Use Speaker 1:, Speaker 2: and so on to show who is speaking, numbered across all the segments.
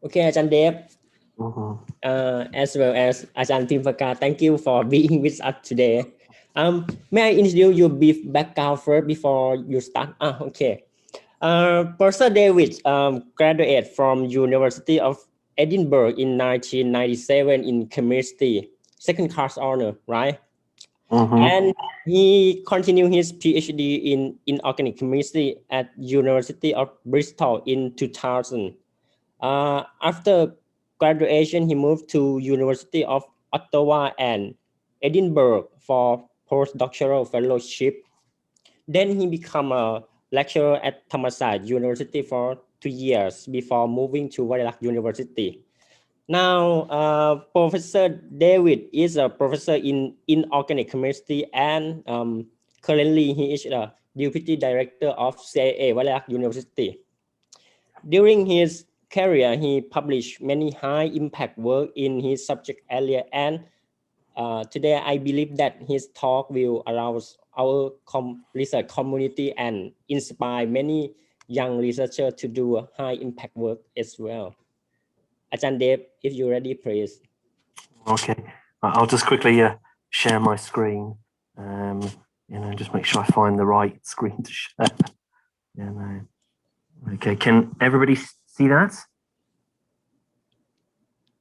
Speaker 1: Okay, Ajahn Dev, as well as Ajahn Pimpaka, thank you for being with us today. May I introduce your brief background first before you start? Okay. Professor David graduated from University of Edinburgh in 1997 in chemistry, second class honor, right? And he continued his PhD in inorganic chemistry at University of Bristol in 2000. After graduation, he moved to University of Ottawa and Edinburgh for postdoctoral fellowship. Then he became a lecturer at Thammasat University for 2 years before moving to Valley University. Now, Professor David is a professor in inorganic chemistry and currently he is the deputy director of CIA Valley University. During his career, he published many high-impact work in his subject area, and today I believe that his talk will arouse our research community and inspire many young researchers to do high-impact work as well. Ajahn Dev, if you're ready, please.
Speaker 2: Okay, I'll just quickly share my screen. Just make sure I find the right screen to share. Okay, can everybody see that?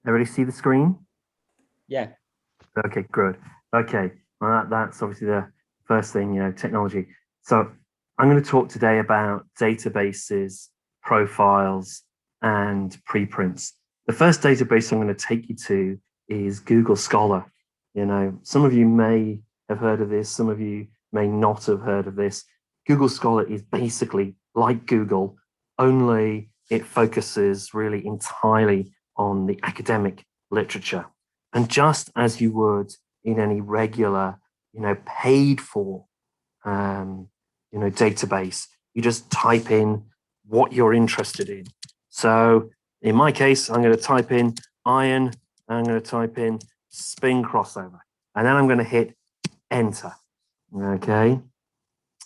Speaker 2: Everybody see the screen?
Speaker 1: Yeah.
Speaker 2: Okay, good. Okay, well, that's obviously the first thing, technology. So I'm going to talk today about databases, profiles, and preprints. The first database I'm going to take you to is Google Scholar. Some of you may have heard of this, some of you may not have heard of this. Google Scholar is basically like Google, only it focuses really entirely on the academic literature. And just as you would in any regular, paid for, database, you just type in what you're interested in. So in my case, I'm going to type in iron, I'm going to type in spin crossover, and then I'm going to hit enter. Okay.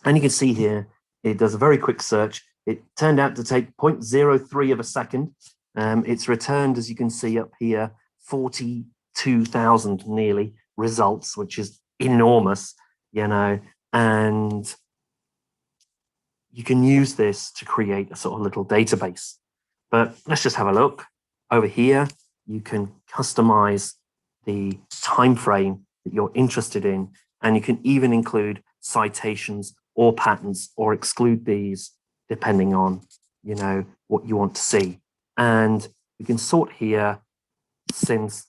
Speaker 2: And you can see here, it does a very quick search. It turned out to take 0.03 of a second. It's returned, as you can see up here, 42,000 nearly results, which is enormous, and you can use this to create a sort of little database. But let's just have a look. Over here, you can customize the time frame that you're interested in, and you can even include citations or patents or exclude these depending on, what you want to see. And we can sort here since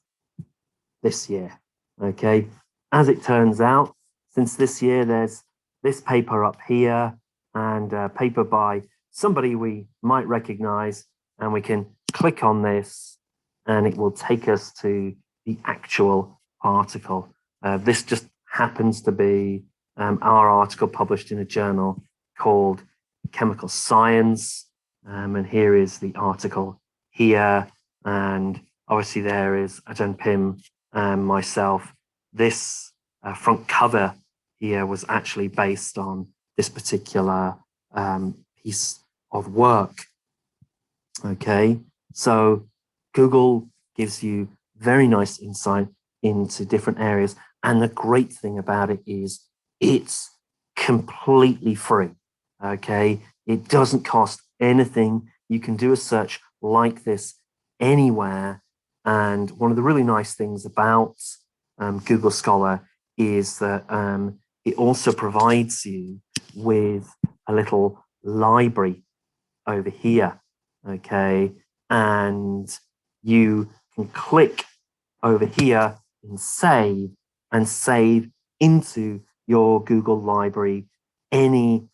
Speaker 2: this year, okay? As it turns out, since this year, there's this paper up here and a paper by somebody we might recognize, and we can click on this and it will take us to the actual article. This just happens to be our article published in a journal called Chemical Science. And here is the article here. And obviously there is Ajahn Pim and myself. This front cover here was actually based on this particular piece of work. Okay, so Google gives you very nice insight into different areas. And the great thing about it is it's completely free. Okay, it doesn't cost anything. You can do a search like this anywhere. And one of the really nice things about Google Scholar is that it also provides you with a little library over here. Okay, and you can click over here and save into your Google library any,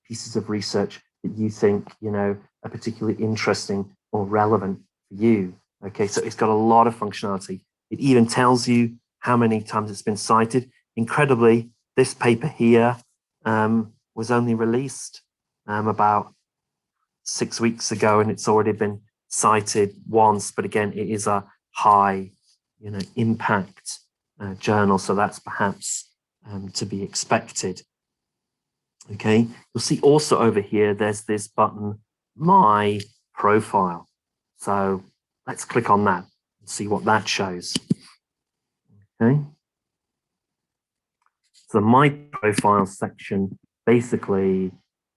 Speaker 2: pieces of research that you think, are particularly interesting or relevant for you. Okay, so it's got a lot of functionality. It even tells you how many times it's been cited. Incredibly, this paper here was only released about 6 weeks ago, and it's already been cited once. But again, it is a high, impact journal, so that's perhaps to be expected. Okay, you'll see also over here, there's this button, My Profile. So let's click on that and see what that shows. Okay. So the My Profile section basically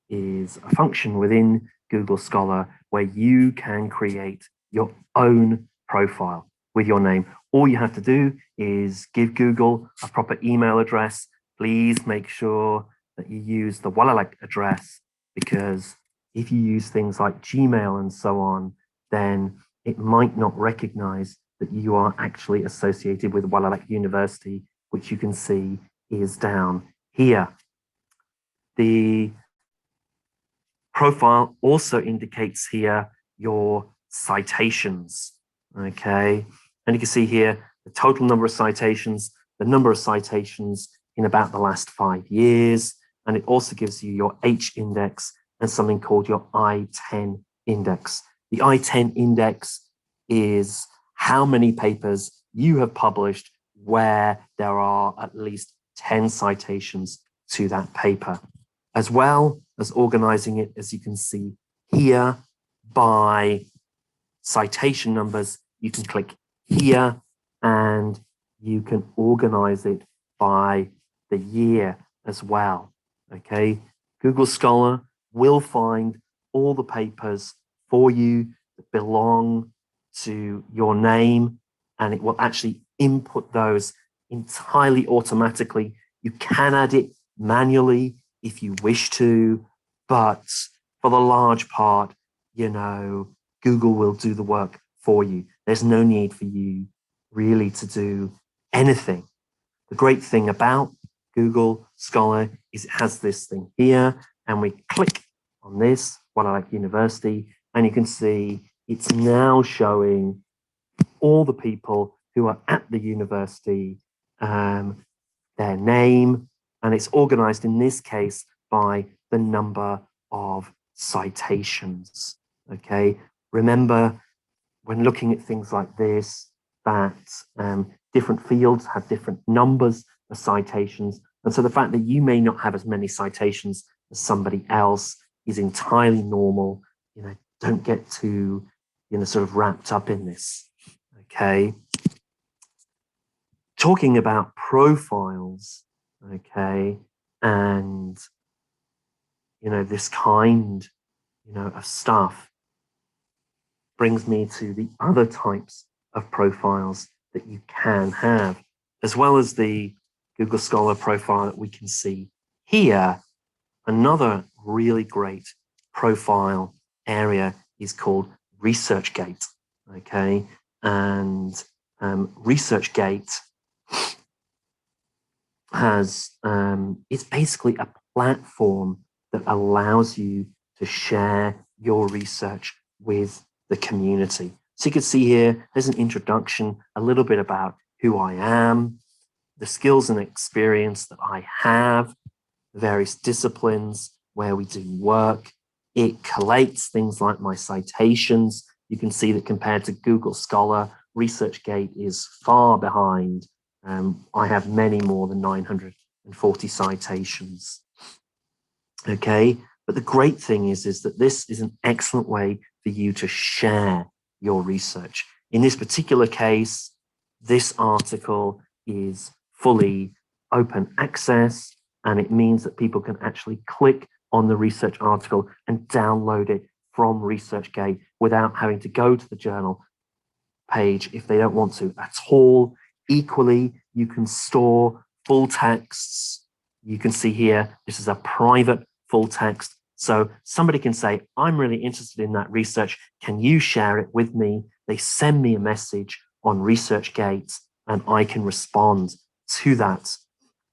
Speaker 2: is a function within Google Scholar where you can create your own profile with your name. All you have to do is give Google a proper email address. Please make sure that you use the Walalek address, because if you use things like Gmail and so on, then it might not recognize that you are actually associated with Walalek University, which you can see is down here. The profile also indicates here your citations, okay? And you can see here the total number of citations, the number of citations in about the last 5 years, and it also gives you your H index and something called your I-10 index. The I-10 index is how many papers you have published where there are at least 10 citations to that paper, as well as organizing it, as you can see here, by citation numbers. You can click here and you can organize it by the year as well. Okay, Google Scholar will find all the papers for you that belong to your name, and it will actually input those entirely automatically. You can add it manually if you wish to, but for the large part, you know, Google will do the work for you. There's no need for you really to do anything. The great thing about Google Scholar is it has this thing here, and we click on this, Walalek University, and you can see it's now showing all the people who are at the university, their name, and it's organized in this case by the number of citations. Okay, remember when looking at things like this that different fields have different numbers of citations, and so the fact that you may not have as many citations as somebody else is entirely normal. You know, don't get too, you know, sort of wrapped up in this. Okay, talking about profiles, okay, and you know, this kind, you know, of stuff brings me to the other types of profiles that you can have, as well as the Google Scholar profile that we can see here. Another really great profile area is called ResearchGate, okay? And ResearchGate has, it's basically a platform that allows you to share your research with the community. So you can see here, there's an introduction, a little bit about who I am, the skills and experience that I have, various disciplines where we do work. It collates things like my citations. You can see that compared to Google Scholar, ResearchGate is far behind. I have many more than 940 citations. Okay, but the great thing is that this is an excellent way for you to share your research. In this particular case, this article is fully open access, and it means that people can actually click on the research article and download it from ResearchGate without having to go to the journal page if they don't want to at all. Equally, you can store full texts. You can see here, this is a private full text. So somebody can say, I'm really interested in that research. Can you share it with me? They send me a message on ResearchGate and I can respond to that.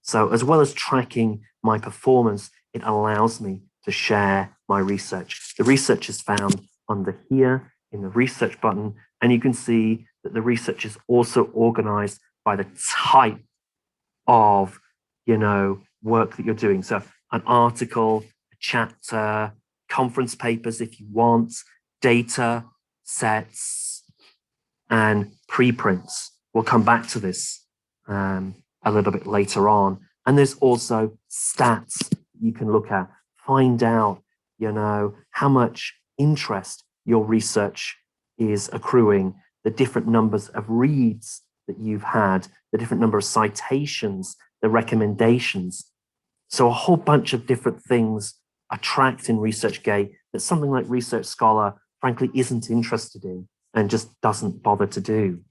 Speaker 2: So as well as tracking my performance, it allows me to share my research. The research is found under here in the research button, and you can see that the research is also organized by the type of, you know, work that you're doing. So an article, a chapter, conference papers if you want, data sets, and preprints. We'll come back to this a little bit later on. And there's also stats you can look at, find out, you know, how much interest your research is accruing the different numbers of reads that you've had, the different number of citations, the recommendations. So a whole bunch of different things are tracked in ResearchGate that something like Research Scholar frankly isn't interested in and just doesn't bother to do.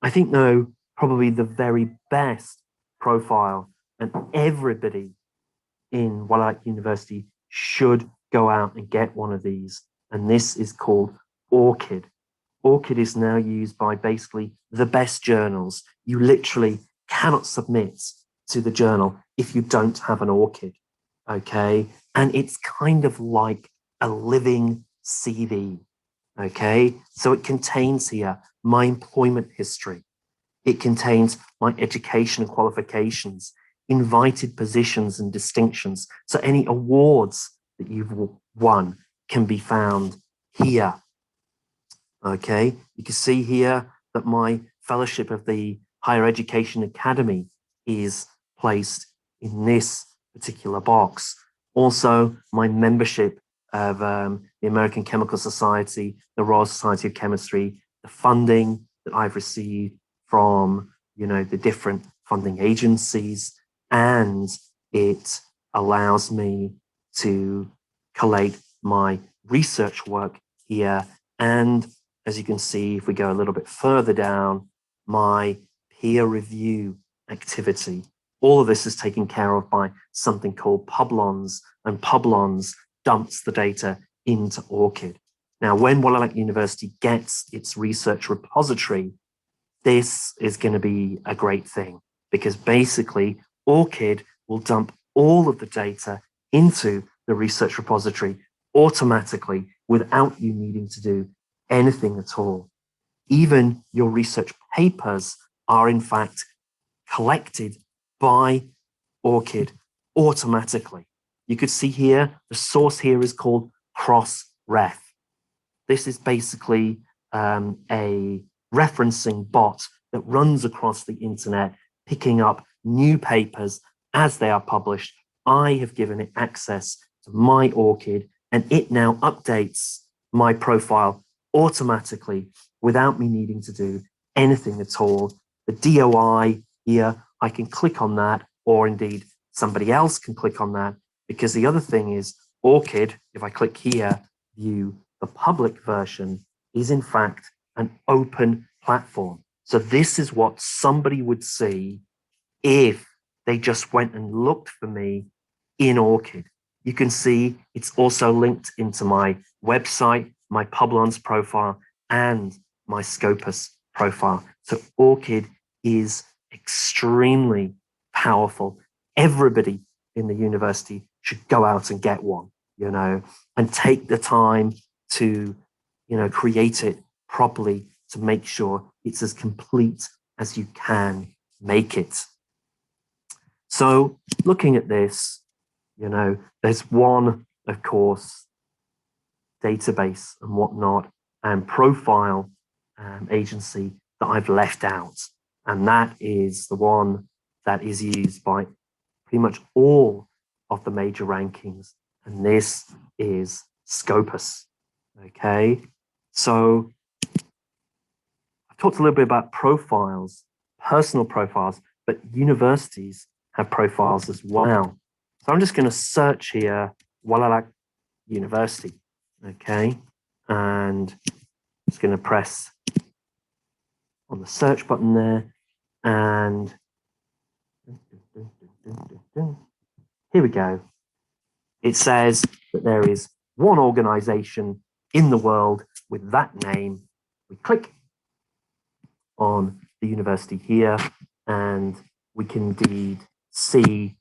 Speaker 2: I think though, probably the very best profile, and everybody in Wallach University should go out and get one of these. And this is called ORCID. ORCID is now used by basically the best journals. You literally cannot submit to the journal if you don't have an ORCID, okay? And it's kind of like a living CV, okay? So it contains here my employment history. It contains my education and qualifications, invited positions and distinctions. So any awards that you've won can be found here. Okay, you can see here that my fellowship of the Higher Education Academy is placed in this particular box. Also, my membership of the American Chemical Society, the Royal Society of Chemistry, the funding that I've received from, the different funding agencies, and it allows me to collate my research work here. And as you can see, if we go a little bit further down, my peer review activity. All of this is taken care of by something called Publons, and Publons dumps the data into ORCID. Now, when Wallach University gets its research repository, this is going to be a great thing, because basically ORCID will dump all of the data into the research repository automatically without you needing to do anything at all. Even your research papers are in fact collected by ORCID automatically. You could see here, the source here is called Crossref. This is basically a referencing bot that runs across the internet, picking up new papers as they are published. I have given it access to my ORCID, and it now updates my profile automatically without me needing to do anything at all. The DOI here, I can click on that, or indeed somebody else can click on that, because the other thing is ORCID, if I click here, view the public version, is in fact an open platform. So this is what somebody would see if they just went and looked for me in ORCID. You can see it's also linked into my website, my Publons profile, and my Scopus profile. So ORCID is extremely powerful. Everybody in the university should go out and get one, and take the time to, create it properly to make sure it's as complete as you can make it. So looking at this, there's one, of course, database and whatnot and profile agency that I've left out. And that is the one that is used by pretty much all of the major rankings. And this is Scopus. Okay, so I've talked a little bit about profiles, personal profiles, but universities have profiles as well. So I'm just going to search here, Wallach University, okay? And I'm just going to press on the search button there, and here we go. It says that there is one organization in the world with that name. We click on the university here, and we can indeed see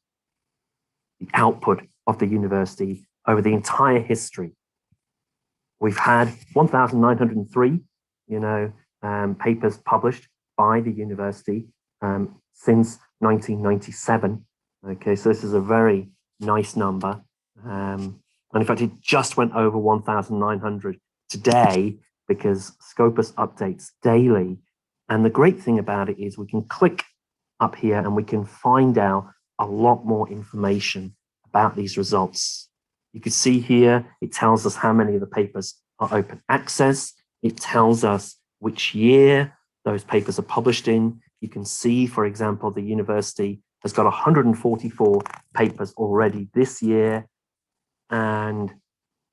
Speaker 2: the output of the university over the entire history. We've had 1,903, papers published by the university since 1997. Okay, so this is a very nice number. And in fact, it just went over 1,900 today because Scopus updates daily. And the great thing about it is we can click up here and we can find out a lot more information about these results. You can see here, it tells us how many of the papers are open access. It tells us which year those papers are published in. You can see, for example, the university has got 144 papers already this year. And,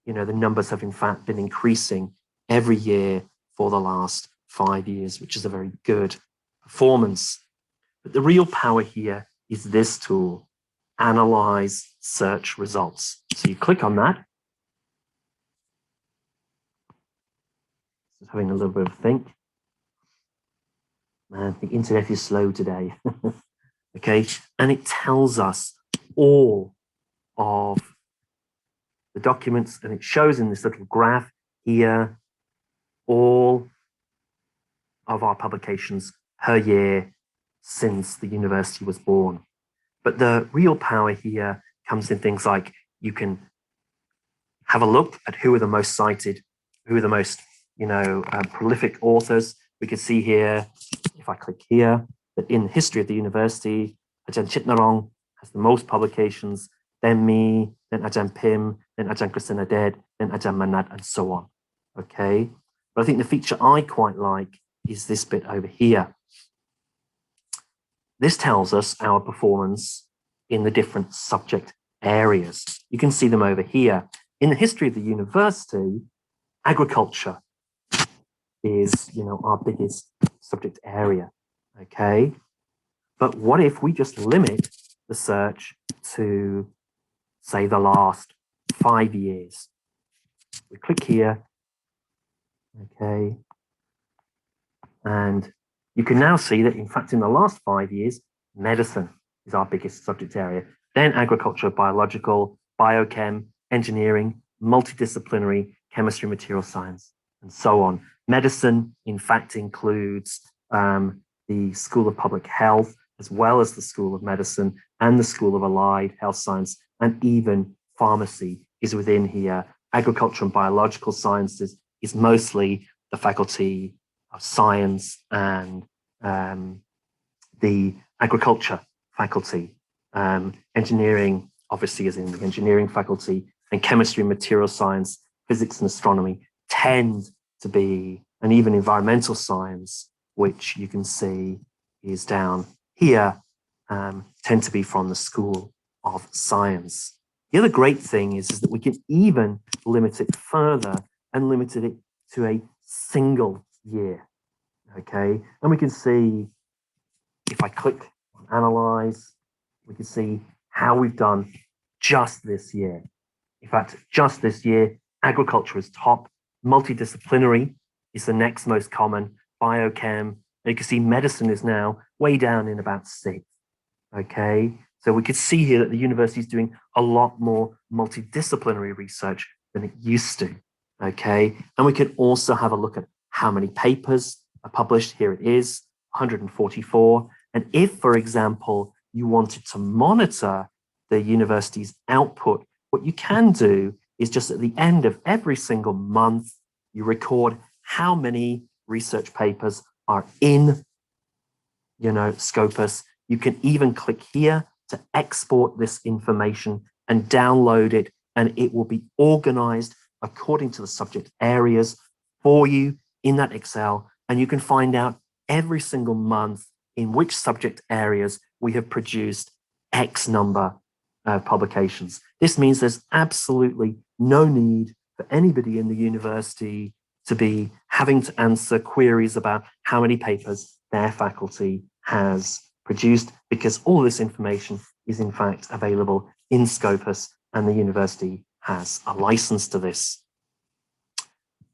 Speaker 2: the numbers have in fact been increasing every year for the last 5 years, which is a very good performance. But the real power here is this tool, Analyze Search Results. So you click on that. Just having a little bit of a think. Man, the internet is slow today. Okay, and it tells us all of the documents, and it shows in this little graph here all of our publications per year since the university was born. But the real power here comes in things like you can have a look at who are the most cited, who are the most prolific authors. We can see here, if I click here, that in the history of the university, Ajahn Chitnarong has the most publications, then me, then Ajahn Pim, then Ajahn Christina Ded, then Ajahn Manat, and so on. Okay, but I think the feature I quite like is this bit over here. This tells us our performance in the different subject areas. You can see them over here. In the history of the university, agriculture is, our biggest subject area, okay? But what if we just limit the search to, say, the last 5 years? We click here, okay? And you can now see that, in fact, in the last 5 years, medicine is our biggest subject area. Then agriculture, biological, biochem, engineering, multidisciplinary, chemistry, material science, and so on. Medicine, in fact, includes the School of Public Health, as well as the School of Medicine and the School of Allied Health Science, and even pharmacy is within here. Agriculture and biological sciences is mostly the Faculty of Science and the Agriculture faculty. Engineering, obviously, is in the engineering faculty, and chemistry and material science, physics and astronomy tend to be, and even environmental science, which you can see is down here, tend to be from the School of Science. The other great thing is that we can even limit it further and limit it to a single year, okay? And we can see, if I click on Analyze, we can see how we've done just this year. In fact, just this year, agriculture is top, multidisciplinary is the next most common, biochem, and you can see medicine is now way down in about 6th, okay? So we could see here that the university is doing a lot more multidisciplinary research than it used to, okay? And we could also have a look at how many papers are published. Here it is, 144. And if, for example, you wanted to monitor the university's output, what you can do is just at the end of every single month, you record how many research papers are in, Scopus. You can even click here to export this information and download it, and it will be organized according to the subject areas for you in that Excel, and you can find out every single month in which subject areas we have produced X number of publications. This means there's absolutely no need for anybody in the university to be having to answer queries about how many papers their faculty has produced, because all this information is in fact available in Scopus, and the university has a license to this.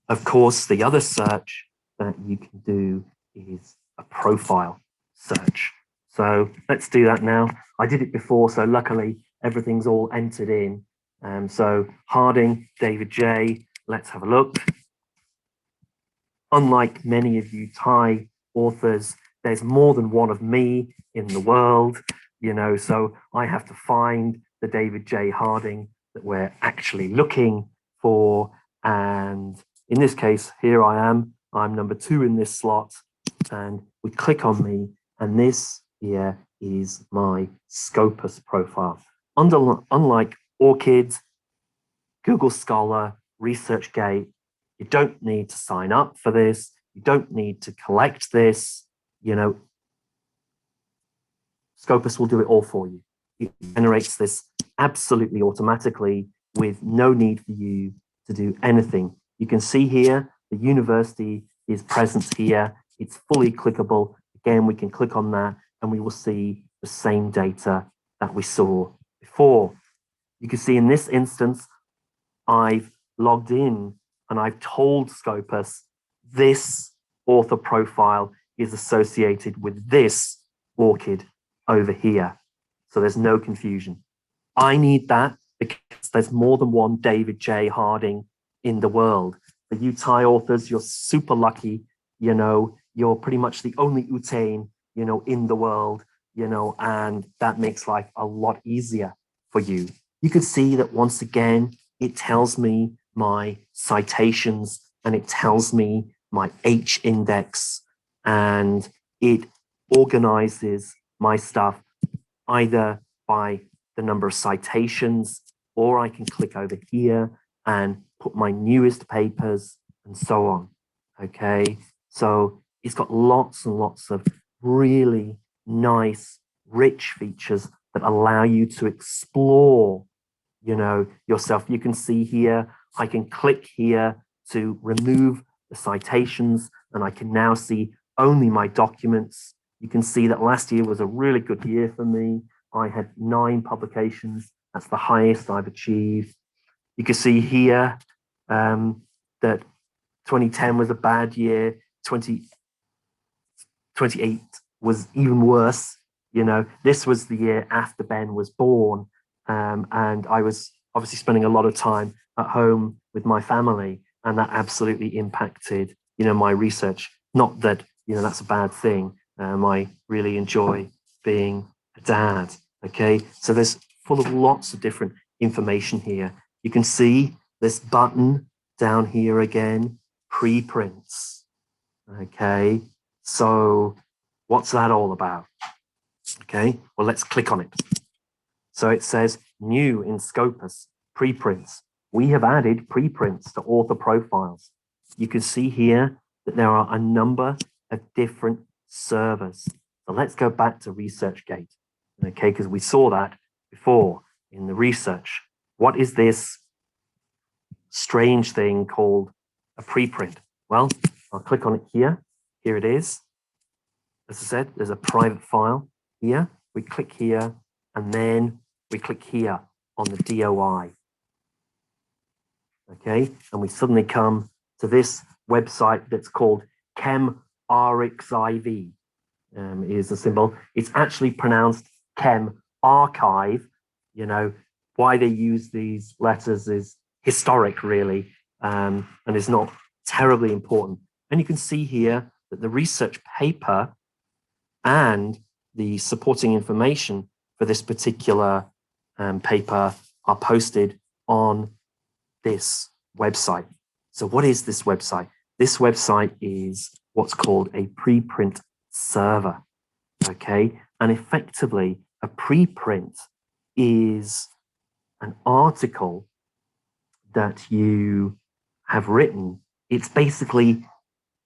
Speaker 2: Of course, the other search that you can do is a profile search. So let's do that now. I did it before, so luckily everything's all entered in. So Harding, David J, let's have a look. Unlike many of you Thai authors, there's more than one of me in the world, so I have to find the David J. Harding that we're actually looking for. And in this case, here I am, I'm number 2 in this slot, and we click on me, and this here is my Scopus profile. Unlike ORCID, Google Scholar, ResearchGate, You don't need to sign up for this. You don't need to collect this. You know, Scopus will do it all for you. It generates this absolutely automatically with no need for you to do anything. You can see here, the university is present here. It's fully clickable. Again, we can click on that and we will see the same data that we saw before. You can see in this instance, I've logged in and I've told Scopus this author profile is associated with this orchid over here. So there's no confusion. I need that because there's more than one David J. Harding in the world. For you Thai authors, you're super lucky, you know, you're pretty much the only Utain, you know, in the world, you know, and that makes life a lot easier for you. You can see that once again, it tells me my citations and it tells me my H index and it organizes my stuff either by the number of citations, or I can click over here and put my newest papers and so on. Okay, so it's got lots and lots of really nice, rich features that allow you to explore, you know, yourself. You can see here, I can click here to remove the citations and I can now see only my documents. You can see that last year was a really good year for me. I had 9 publications. That's the highest I've achieved. You can see here that 2010 was a bad year. 2028 was even worse. You know, this was the year after Ben was born. And I was obviously spending a lot of time at home with my family, and that absolutely impacted, you know, my research. Not that, you know, that's a bad thing. I really enjoy being a dad. Okay, so there's full of lots of different information here. You can see this button down here again, preprints. Okay, so what's that all about? Okay, well, let's click on it. So it says new in Scopus, preprints. We have added preprints to author profiles. You can see here that there are a number of different servers. So let's go back to ResearchGate, okay, because we saw that before in the research. What is this strange thing called a preprint? Well, I'll click on it here. Here it is. As I said, there's a private file here. We click here, and then we click here on the DOI. Okay, and we suddenly come to this website that's called ChemRxiv. Is the symbol. It's actually pronounced Chem Archive. You know, why they use these letters is historic, really, and is not terribly important. And you can see here that the research paper and the supporting information for this particular paper are posted on this website. So what is this website? This website is what's called a preprint server, okay? And effectively, a preprint is an article that you have written. It's basically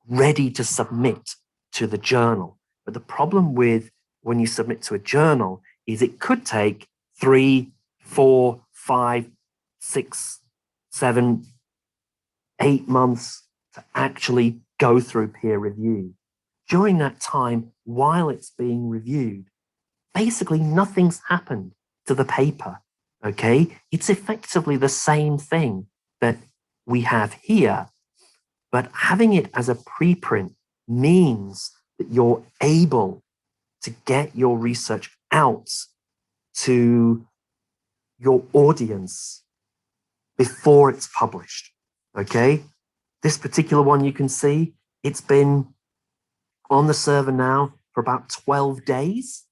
Speaker 2: ready to submit to the journal. But the problem with when you submit to a journal is it could take 3, 4, 5, 6, 7, 8 months to actually go through peer review. During that time, while it's being reviewed, basically nothing's happened to the paper, okay? It's effectively the same thing that we have here, but having it as a preprint means that you're able to get your research out to your audience before it's published, okay? This particular one you can see, it's been on the server now for about 12 days.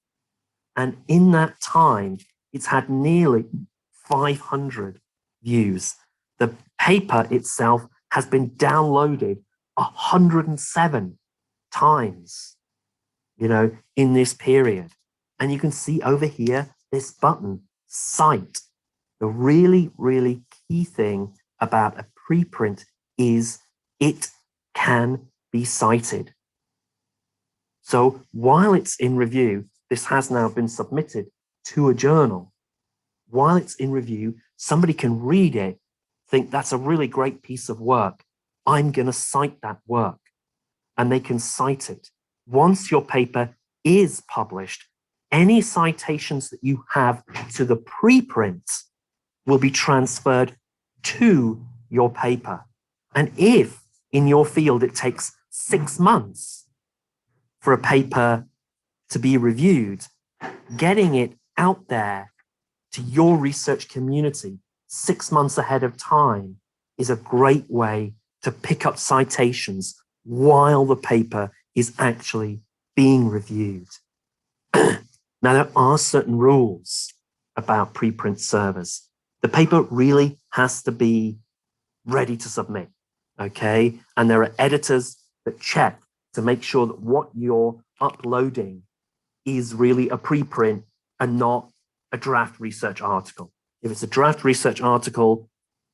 Speaker 2: And in that time, it's had nearly 500 views. The paper itself has been downloaded 107 times, you know, in this period. And you can see over here, this button, Cite. The really, really key thing about a preprint is it can be cited. So while it's in review, this has now been submitted to a journal. While it's in review, somebody can read it, think that's a really great piece of work. I'm going to cite that work. And they can cite it. Once your paper is published, any citations that you have to the preprint will be transferred to your paper. And if in your field it takes 6 months for a paper to be reviewed, getting it out there to your research community 6 months ahead of time is a great way to pick up citations while the paper is actually being reviewed. Now, there are certain rules about preprint servers. The paper really has to be ready to submit, okay? And there are editors that check to make sure that what you're uploading is really a preprint and not a draft research article. If it's a draft research article,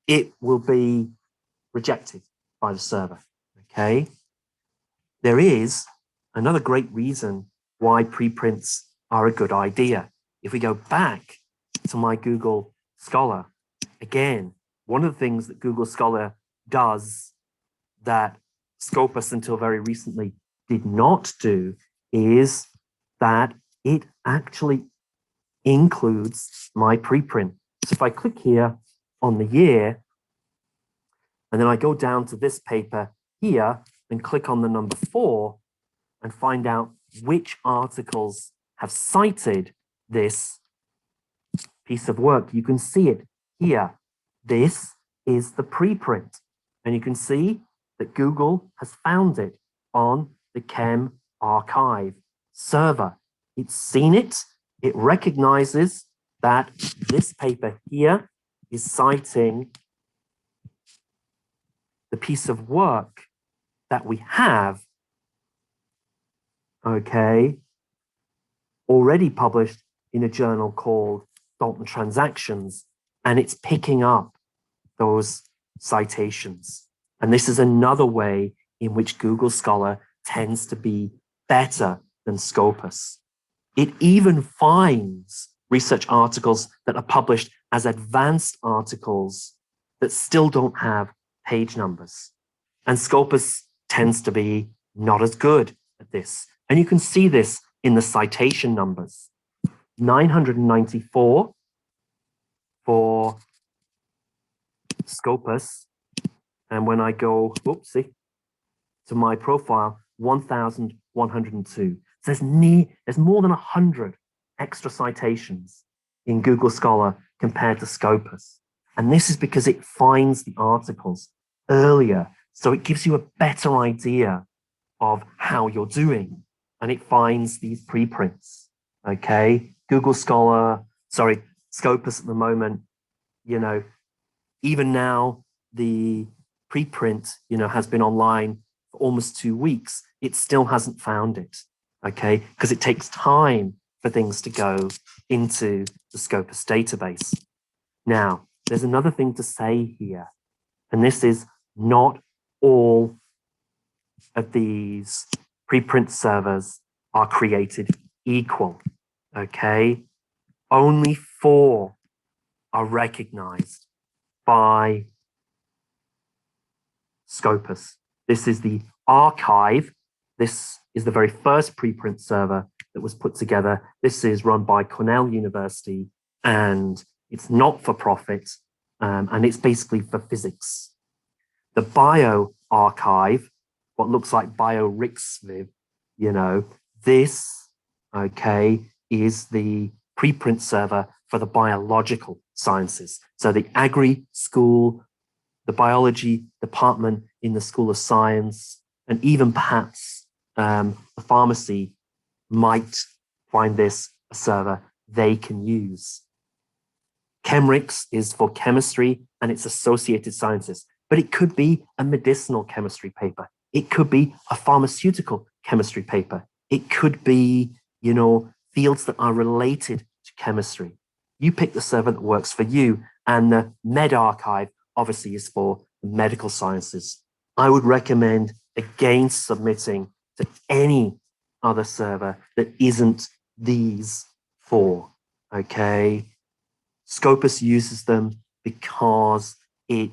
Speaker 2: it will be rejected by the server, okay? There is another great reason why preprints are a good idea. If we go back to my Google Scholar, again, one of the things that Google Scholar does that Scopus until very recently did not do is that it actually includes my preprint. So if I click here on the year, and then I go down to this paper here and click on the number 4 and find out which articles have cited this piece of work. You can see it here. This is the preprint. And you can see that Google has found it on the Chem archive server. It's seen it. It recognizes that this paper here is citing the piece of work that we have, okay, already published in a journal called Dalton Transactions, and it's picking up those citations. And this is another way in which Google Scholar tends to be better than Scopus. It even finds research articles that are published as advanced articles that still don't have page numbers. And Scopus tends to be not as good at this. And you can see this in the citation numbers. 994 for Scopus. And when I go, whoopsie, to my profile, 1,102. So there's more than 100 extra citations in Google Scholar compared to Scopus. And this is because it finds the articles earlier. So it gives you a better idea of how you're doing. And it finds these preprints, okay? Google Scholar, sorry, Scopus at the moment, you know, even now the preprint, you know, has been online for almost 2 weeks. It still hasn't found it, okay? Because it takes time for things to go into the Scopus database. Now, there's another thing to say here, and this is not all of these preprint servers are created equal, okay? Only 4 are recognized by Scopus. This is the archive. This is the very first preprint server that was put together. This is run by Cornell University, and it's not for profit, and it's basically for physics. The bio archive, what looks like BioRixViv, you know, this, okay, is the preprint server for the biological sciences. So the agri school, the biology department in the School of Science, and even perhaps the pharmacy might find this a server they can use. ChemRix is for chemistry and its associated sciences, but it could be a medicinal chemistry paper. It could be a pharmaceutical chemistry paper. It could be, you know, fields that are related to chemistry. You pick the server that works for you, and the Med Archive obviously is for the medical sciences I would recommend against submitting to any other server that isn't these four, okay? Scopus uses them because it,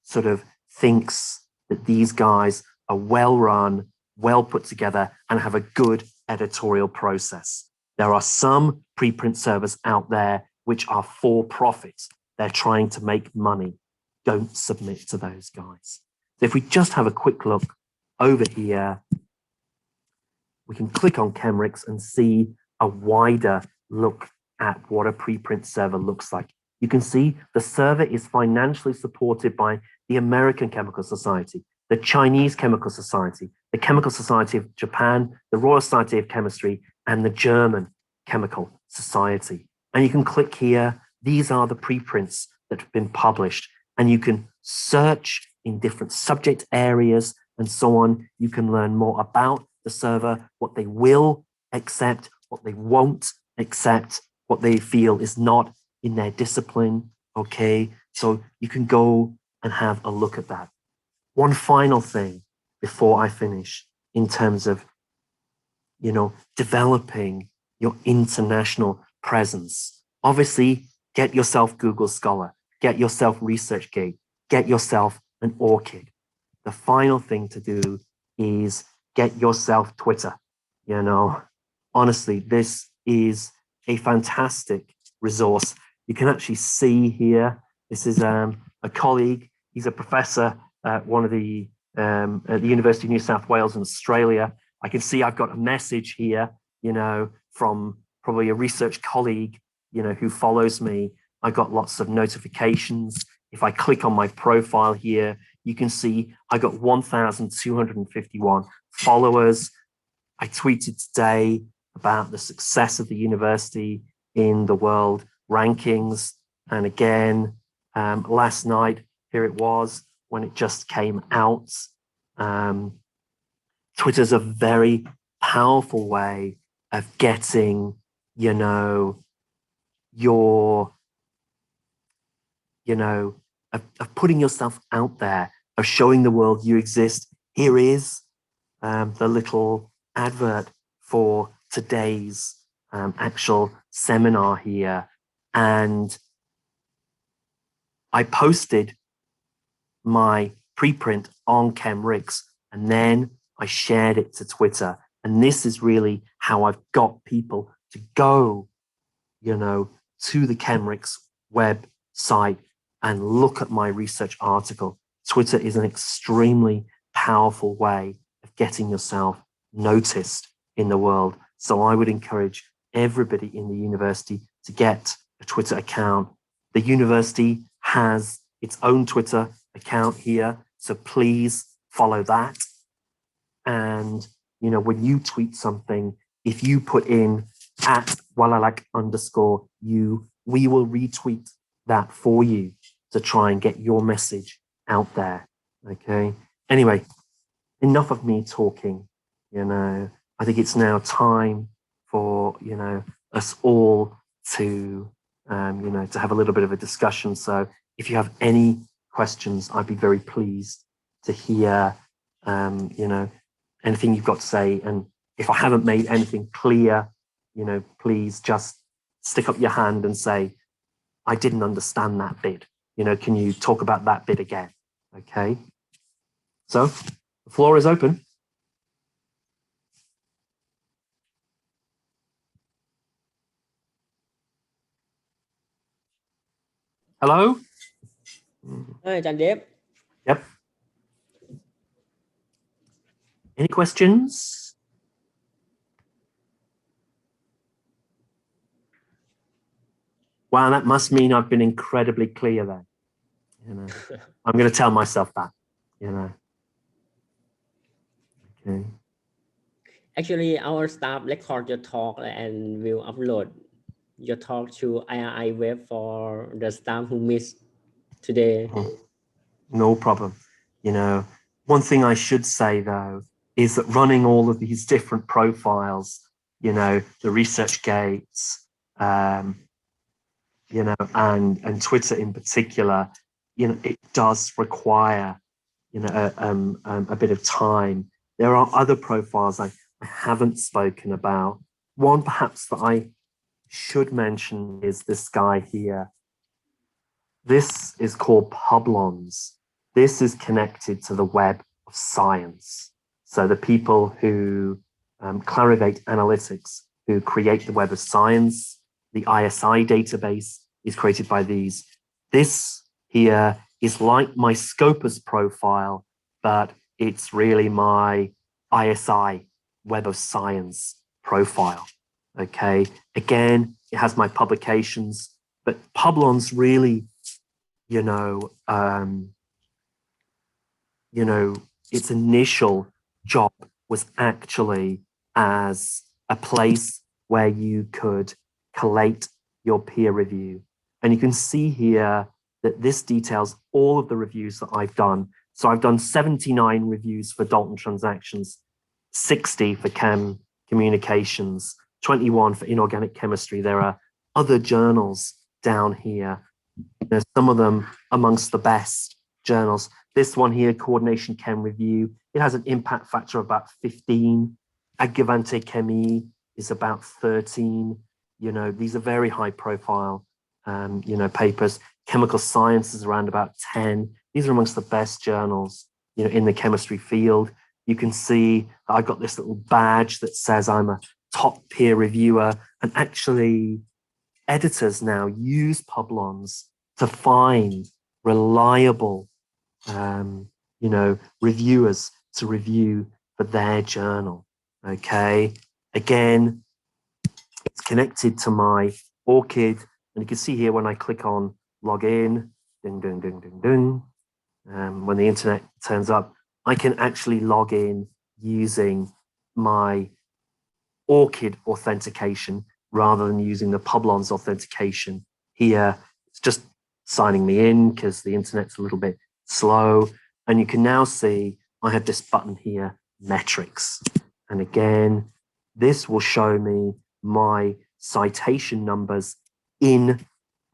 Speaker 2: sort of thinks that these guys are well run, well put together, and have a good editorial process. There are some preprint servers out there which are for profit. They're trying to make money. Don't submit to those guys. So if we just have a quick look over here, we can click on Chemrix and see a wider look at what a preprint server looks like. You can see the server is financially supported by the American Chemical Society, the Chinese Chemical Society, the Chemical Society of Japan, the Royal Society of Chemistry, and the German Chemical Society. And you can click here. These are the preprints that have been published, and you can search in different subject areas and so on. You can learn more about the server, what they will accept, what they won't accept, what they feel is not in their discipline, okay? So you can go and have a look at that. One final thing before I finish in terms of, developing your international presence. Obviously, get yourself Google Scholar, get yourself ResearchGate, get yourself an ORCID. The final thing to do is get yourself Twitter. Honestly, this is a fantastic resource. You can actually see here, this is a colleague. He's a professor at at the University of New South Wales in Australia. I can see I've got a message here, from probably a research colleague, who follows me. I got lots of notifications. If I click on my profile here, you can see I got 1,251 followers. I tweeted today about the success of the university in the world rankings. And again, last night, here it was when it just came out. Twitter's a very powerful way of getting, of putting yourself out there, of showing the world you exist. Here is the little advert for today's actual seminar here. And I posted my preprint on Chemrix, and then I shared it to Twitter. And this is really how I've got people to go, to the Chemrix website and look at my research article. Twitter is an extremely powerful way of getting yourself noticed in the world. So I would encourage everybody in the university to get a Twitter account. The university has its own Twitter account here, so please follow that. And, when you tweet something, if you put in @walalak_you, we will retweet that for you to try and get your message out there, okay? Anyway, enough of me talking, I think it's now time for, us all to, to have a little bit of a discussion. So if you have any questions, I'd be very pleased to hear, anything you've got to say. And if I haven't made anything clear, please just stick up your hand and say, I didn't understand that bit. Can you talk about that bit again? Okay. So the floor is open. Hello?
Speaker 1: Hi, Chan Deb.
Speaker 2: Yep. Any questions? Wow, that must mean I've been incredibly clear then. I'm going to tell myself that, Okay.
Speaker 1: Actually, our staff record your talk and will upload your talk to RIIE web for the staff who missed today.
Speaker 2: No problem. One thing I should say though, is that running all of these different profiles, the ResearchGates, and Twitter in particular, it does require, a bit of time. There are other profiles I haven't spoken about. One perhaps that I should mention is this guy here. This is called Publons. This is connected to the web of science. So the people who Clarivate Analytics, who create the web of science, the ISI database is created by these. This here is like my Scopus profile, but it's really my ISI web of science profile. Okay, again, it has my publications, but Publons really, its initial job was actually as a place where you could collate your peer review. And you can see here that this details all of the reviews that I've done. So I've done 79 reviews for Dalton Transactions, 60 for Chem Communications, 21 for Inorganic Chemistry. There are other journals down here. There's some of them amongst the best journals. This one here, Coordination Chem Review, it has an impact factor of about 15. Agavante Chemie is about 13. These are very high profile, papers. Chemical Science is around about 10. These are amongst the best journals, in the chemistry field. You can see that I've got this little badge that says I'm a top peer reviewer, and actually editors now use Publons to find reliable, reviewers to review for their journal. Okay, again, it's connected to my ORCID, and you can see here when I click on log in, ding, ding, ding, ding, ding, when the internet turns up, I can actually log in using my ORCID authentication rather than using the Publons authentication. Here, it's just signing me in because the internet's a little bit slow. And you can now see I have this button here, metrics. And again, this will show me my citation numbers in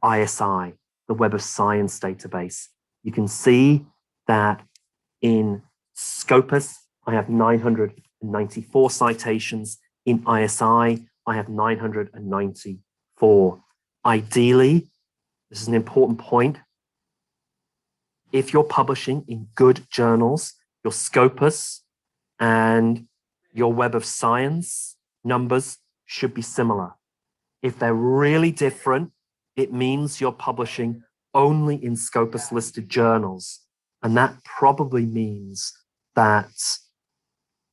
Speaker 2: ISI, the Web of Science database. You can see that in Scopus, I have 994 citations. In ISI, I have 994. Ideally, this is an important point, if you're publishing in good journals, your Scopus and your Web of Science numbers should be similar. If they're really different, it means you're publishing only in Scopus listed journals. And that probably means that,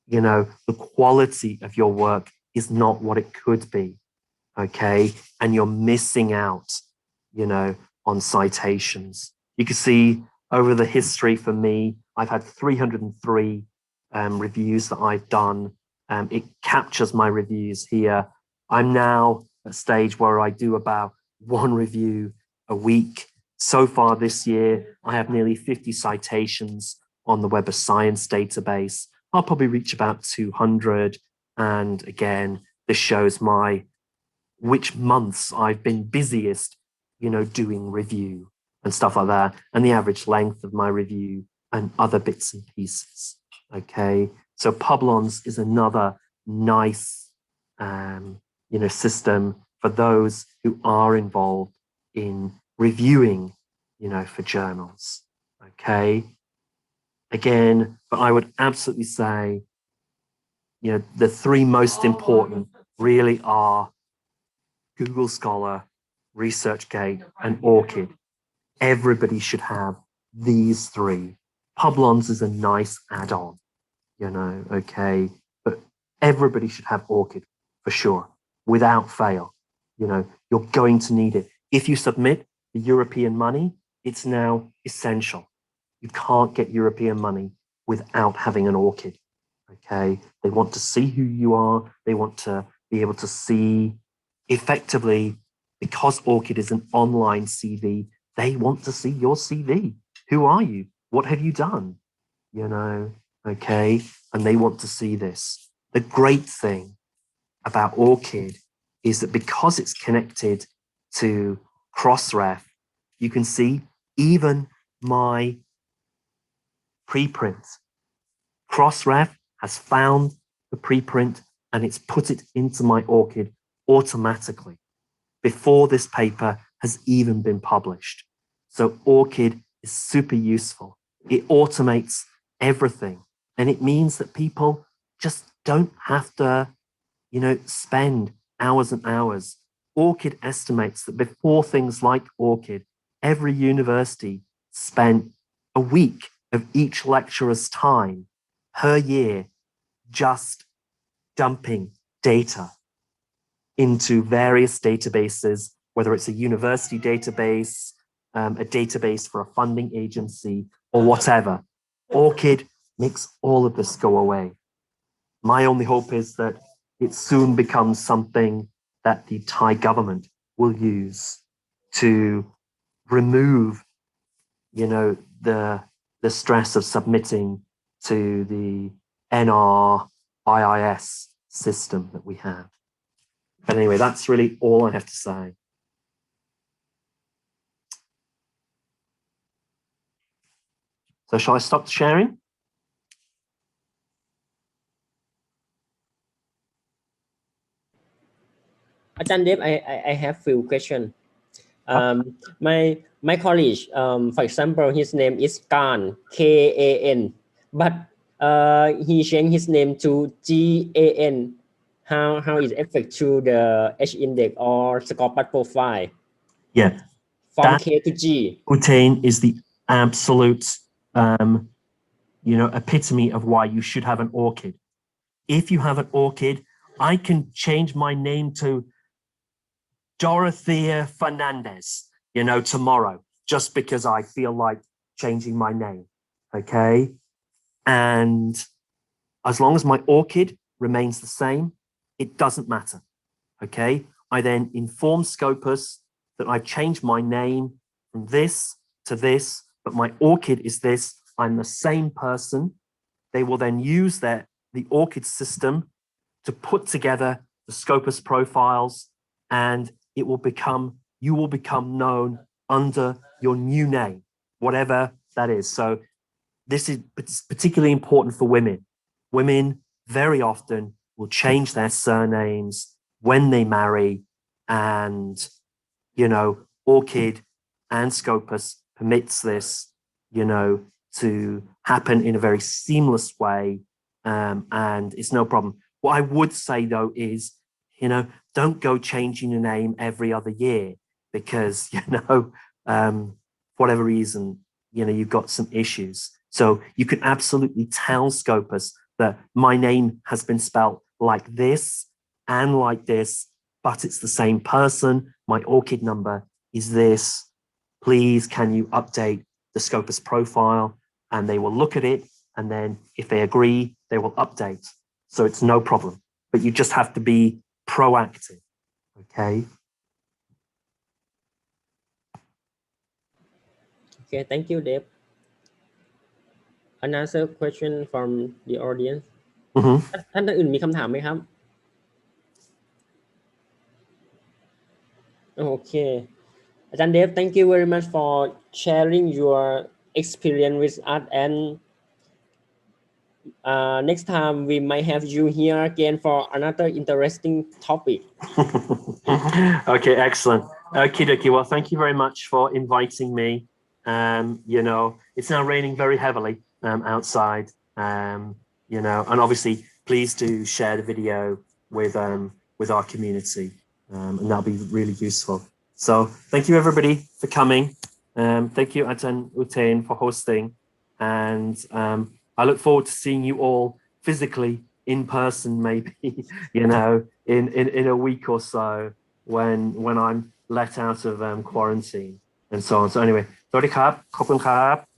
Speaker 2: the quality of your work is not what it could be, okay? And you're missing out, on citations. You can see over the history for me, I've had 303 reviews that I've done. It captures my reviews here. I'm now at a stage where I do about one review a week. So far this year, I have nearly 50 citations on the Web of Science database. I'll probably reach about 200. And again, this shows which months I've been busiest, doing review and stuff like that, and the average length of my review and other bits and pieces. Okay, so Publons is another nice, system for those who are involved in reviewing, for journals. Okay, again, but I would absolutely say, the three most important really are Google Scholar, ResearchGate, and ORCID. Everybody should have these three. Publons is a nice add-on, okay? But everybody should have ORCID for sure, without fail. You're going to need it. If you submit the European money, it's now essential. You can't get European money without having an ORCID, okay? They want to see who you are. They want to be able to see effectively, because ORCID is an online CV, they want to see your CV. Who are you? What have you done? Okay? And they want to see this. The great thing about ORCID is that because it's connected to Crossref, you can see even my preprint. Crossref has found the preprint and it's put it into my ORCID automatically before this paper has even been published. So ORCID is super useful. It automates everything, and it means that people just don't have to, spend hours and hours. ORCID estimates that before things like ORCID, every university spent a week of each lecturer's time per year just dumping data into various databases, whether it's a university database, a database for a funding agency, or whatever. ORCID makes all of this go away. My only hope is that it soon becomes something that the Thai government will use to remove, the stress of submitting to the NRIIS system that we have. But anyway, that's really all I have to say. So shall I stop sharing?
Speaker 1: Ajahn Dev, I have few questions. My college, for example, his name is Kan, K-A-N, but he changed his name to G-A-N. How is it affect to the H-index or Scopus profile?
Speaker 2: Yeah.
Speaker 1: From K to G.
Speaker 2: Utain is the absolute, epitome of why you should have an ORCID. If you have an ORCID, I can change my name to Dorothea Fernandez, tomorrow, just because I feel like changing my name, okay? And as long as my ORCID remains the same, it doesn't matter, okay? I then inform Scopus that I've changed my name from this to this, but my ORCID is this, I'm the same person. They will then use the ORCID system to put together the Scopus profiles, and you will become known under your new name, whatever that is. So this is particularly important for women. Women very often will change their surnames when they marry, and, ORCID and Scopus permits this, to happen in a very seamless way, and it's no problem. What I would say though is, don't go changing your name every other year because, for whatever reason, you've got some issues. So you can absolutely tell Scopus that my name has been spelled like this and like this, but it's the same person. My ORCID number is this. Please, can you update the Scopus profile? And they will look at it. And then if they agree, they will update. So it's no problem, but you just have to be proactive. Okay.
Speaker 1: Okay, thank you, Dave. Another question from the audience. ท่านอื่นมีคำถามไหมครับ Okay. Ajahn Dev, thank you very much for sharing your experience with us, and next time we might have you here again for another interesting topic.
Speaker 2: Okay, excellent. Okie dokie. Well, thank you very much for inviting me. It's now raining very heavily outside, and obviously please do share the video with our community, and that'll be really useful. So thank you everybody for coming. Thank you Ajahn Utain for hosting, and I look forward to seeing you all physically in person, maybe, in a week or so when I'm let out of quarantine and so on. So anyway, สวัสดีครับ ขอบคุณครับ